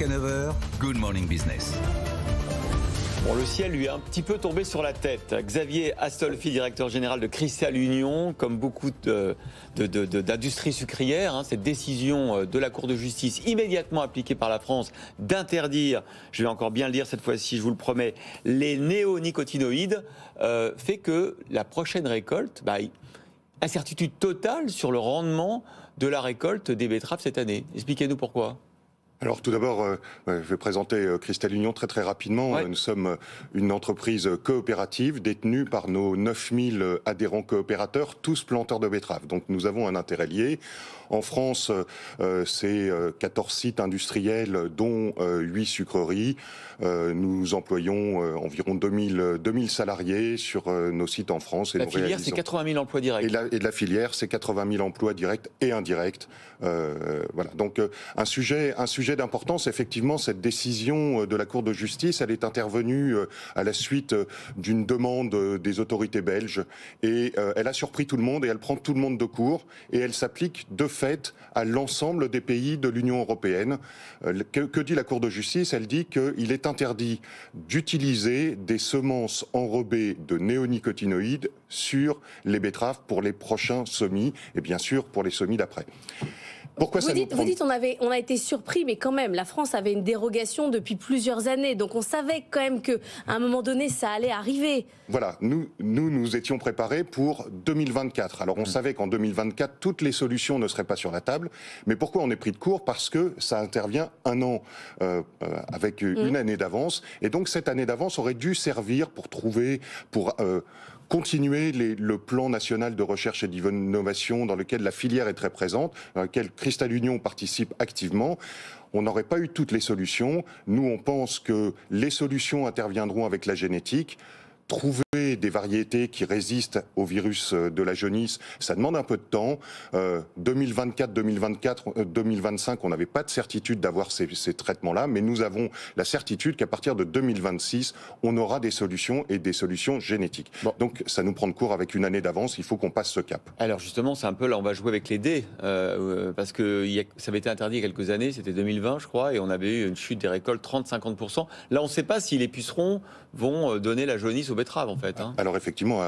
Jusqu'à 9h, Good Morning Business. Bon, le ciel lui est un petit peu tombé sur la tête. Xavier Astolfi, directeur général de Cristal Union, comme beaucoup d'industries sucrières, cette décision de la Cour de justice immédiatement appliquée par la France d'interdire, je vais encore bien le dire cette fois-ci, je vous le promets, les néonicotinoïdes, fait que la prochaine récolte, incertitude totale sur le rendement de la récolte des betteraves cette année. Expliquez-nous pourquoi. Alors tout d'abord, je vais présenter Cristal Union très rapidement. Ouais. Nous sommes une entreprise coopérative détenue par nos 9000 adhérents coopérateurs, tous planteurs de betteraves. Donc nous avons un intérêt lié. En France, c'est 14 sites industriels, dont 8 sucreries. Nous employons environ 2000 salariés sur nos sites en France. Et la filière, c'est 80 000 emplois directs. Et de la filière, c'est 80 000 emplois directs et indirects. Voilà. Donc un sujet d'importance, effectivement, cette décision de la Cour de justice, elle est intervenue à la suite d'une demande des autorités belges. Et elle a surpris tout le monde et elle prend tout le monde de court. Et elle s'applique de fait à l'ensemble des pays de l'Union européenne. Que dit la Cour de justice? Elle dit qu'il est interdit d'utiliser des semences enrobées de néonicotinoïdes sur les betteraves pour les prochains semis et bien sûr pour les semis d'après. Pourquoi vous dites on a été surpris, mais quand même, la France avait une dérogation depuis plusieurs années, donc on savait quand même qu'à un moment donné, ça allait arriver. Voilà, nous étions préparés pour 2024. Alors on savait qu'en 2024, toutes les solutions ne seraient pas sur la table, mais pourquoi on est pris de court? Parce que ça intervient un an avec une année d'avance, et donc cette année d'avance aurait dû servir pour trouver, continuer le plan national de recherche et d'innovation dans lequel la filière est très présente, dans lequel Cristal Union participe activement. On n'aurait pas eu toutes les solutions. Nous, on pense que les solutions interviendront avec la génétique. Trouver des variétés qui résistent au virus de la jaunisse, ça demande un peu de temps. 2025, on n'avait pas de certitude d'avoir ces traitements-là, mais nous avons la certitude qu'à partir de 2026, on aura des solutions et des solutions génétiques. Bon. Donc ça nous prend de court avec une année d'avance, il faut qu'on passe ce cap. Alors justement, c'est un peu là, on va jouer avec les dés, parce que ça avait été interdit il y a quelques années, c'était 2020 je crois, et on avait eu une chute des récoltes 30-50%. Là, on ne sait pas si les pucerons vont donner la jaunisse aux betteraves en fait. Alors effectivement,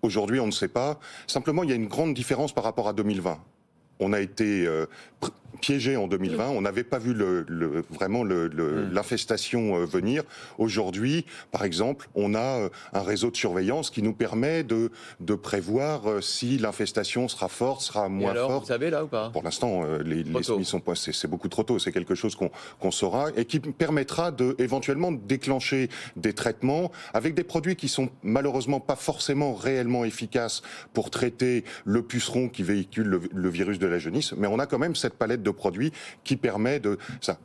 aujourd'hui on ne sait pas. Simplement, il y a une grande différence par rapport à 2020. On a été piégé en 2020, on n'avait pas vu vraiment l'infestation venir. Aujourd'hui, par exemple, on a un réseau de surveillance qui nous permet de prévoir si l'infestation sera forte, sera moins forte. Vous savez là ou pas? Pour l'instant, les semis sont pas, c'est beaucoup trop tôt. C'est quelque chose qu'on saura et qui permettra éventuellement de déclencher des traitements avec des produits qui sont malheureusement pas forcément réellement efficaces pour traiter le puceron qui véhicule le virus de la jaunisse, mais on a quand même cette palette de produits qui permet de ça.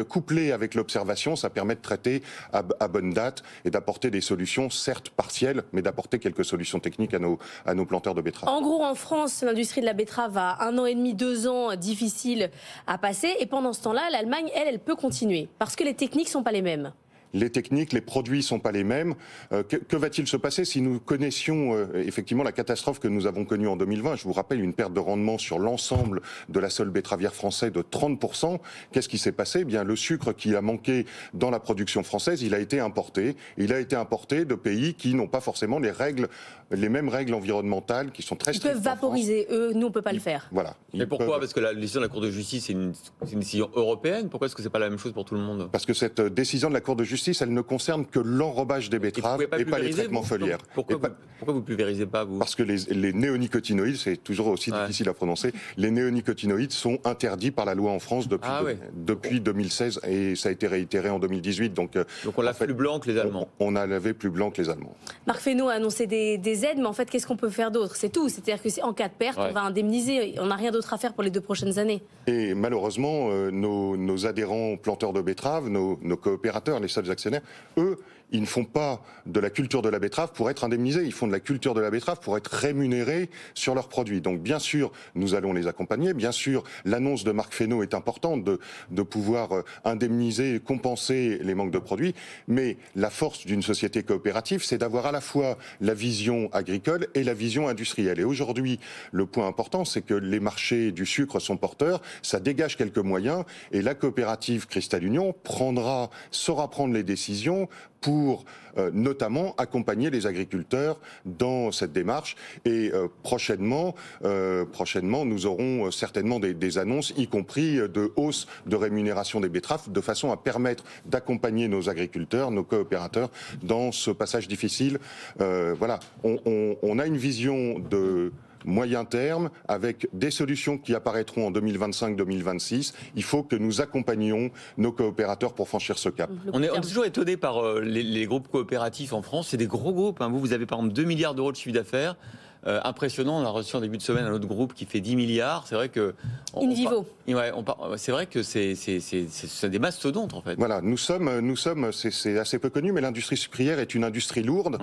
Couplé avec l'observation, ça permet de traiter à bonne date et d'apporter des solutions, certes partielles, mais d'apporter quelques solutions techniques à nos planteurs de betteraves. En gros, en France, l'industrie de la betterave a 1 an et demi, 2 ans difficiles à passer, et pendant ce temps-là, l'Allemagne, elle peut continuer, parce que les techniques sont pas les mêmes. Les techniques, les produits sont pas les mêmes. Que va-t-il se passer si nous connaissions effectivement la catastrophe que nous avons connue en 2020? Je vous rappelle une perte de rendement sur l'ensemble de la seule betteravière française de 30%. Qu'est-ce qui s'est passé? Eh bien, le sucre qui a manqué dans la production française, il a été importé. Il a été importé de pays qui n'ont pas forcément les mêmes règles environnementales, qui sont très strictes. Ils peuvent vaporiser, eux, nous on peut pas le faire. Voilà. Mais pourquoi? Parce que la décision de la Cour de justice, c'est une décision européenne. Pourquoi est-ce que c'est pas la même chose pour tout le monde? Parce que cette décision de la Cour de justice, elle ne concerne que l'enrobage des betteraves et pas les traitements foliaires. Pourquoi vous pulvérisez pas, vous? Parce que les néonicotinoïdes, c'est toujours aussi difficile à prononcer, les néonicotinoïdes sont interdits par la loi en France depuis 2016 et ça a été réitéré en 2018. Donc on lave plus blanc que les Allemands. On a lavé plus blanc que les Allemands. Marc Fesneau a annoncé des aides, mais en fait, qu'est-ce qu'on peut faire d'autre? C'est tout. C'est-à-dire que en cas de perte, on va indemniser. On n'a rien d'autre à faire pour les 2 prochaines années. Et malheureusement, nos adhérents planteurs de betteraves, nos coopérateurs, les seuls actionnaires, eux, ils ne font pas de la culture de la betterave pour être indemnisés, ils font de la culture de la betterave pour être rémunérés sur leurs produits. Donc bien sûr, nous allons les accompagner. Bien sûr, l'annonce de Marc Fesneau est importante de pouvoir indemniser, compenser les manques de produits. Mais la force d'une société coopérative, c'est d'avoir à la fois la vision agricole et la vision industrielle. Et aujourd'hui, le point important, c'est que les marchés du sucre sont porteurs, ça dégage quelques moyens, et la coopérative Cristal Union saura prendre les décisions pour notamment accompagner les agriculteurs dans cette démarche. Et prochainement, nous aurons certainement des annonces, y compris de hausse de rémunération des betteraves, de façon à permettre d'accompagner nos agriculteurs, nos coopérateurs, dans ce passage difficile. Voilà, on a une vision de moyen terme, avec des solutions qui apparaîtront en 2025-2026. Il faut que nous accompagnions nos coopérateurs pour franchir ce cap. On est toujours étonné par les groupes coopératifs en France. C'est des gros groupes. Hein. Vous avez par exemple 2 milliards d'euros de chiffre d'affaires. Impressionnant, on a reçu en début de semaine un autre groupe qui fait 10 milliards. C'est vrai que... InVivo. C'est vrai que c'est des mastodontes en fait. Voilà, nous sommes c'est assez peu connu, mais l'industrie sucrière est une industrie lourde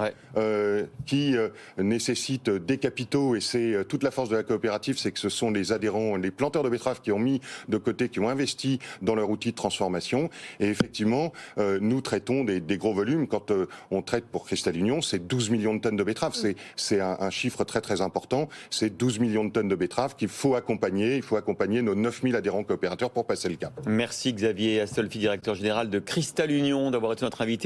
qui nécessite des capitaux, et c'est toute la force de la coopérative, c'est que ce sont les adhérents, les planteurs de betteraves qui ont mis de côté, qui ont investi dans leur outil de transformation. Et effectivement, nous traitons des gros volumes. Quand on traite pour Cristal Union, c'est 12 millions de tonnes de betteraves. C'est un chiffre très important. C'est 12 millions de tonnes de betteraves qu'il faut accompagner. Il faut accompagner nos 9000 adhérents coopérateurs pour passer le cap. Merci Xavier Astolfi, directeur général de Cristal Union, d'avoir été notre invité.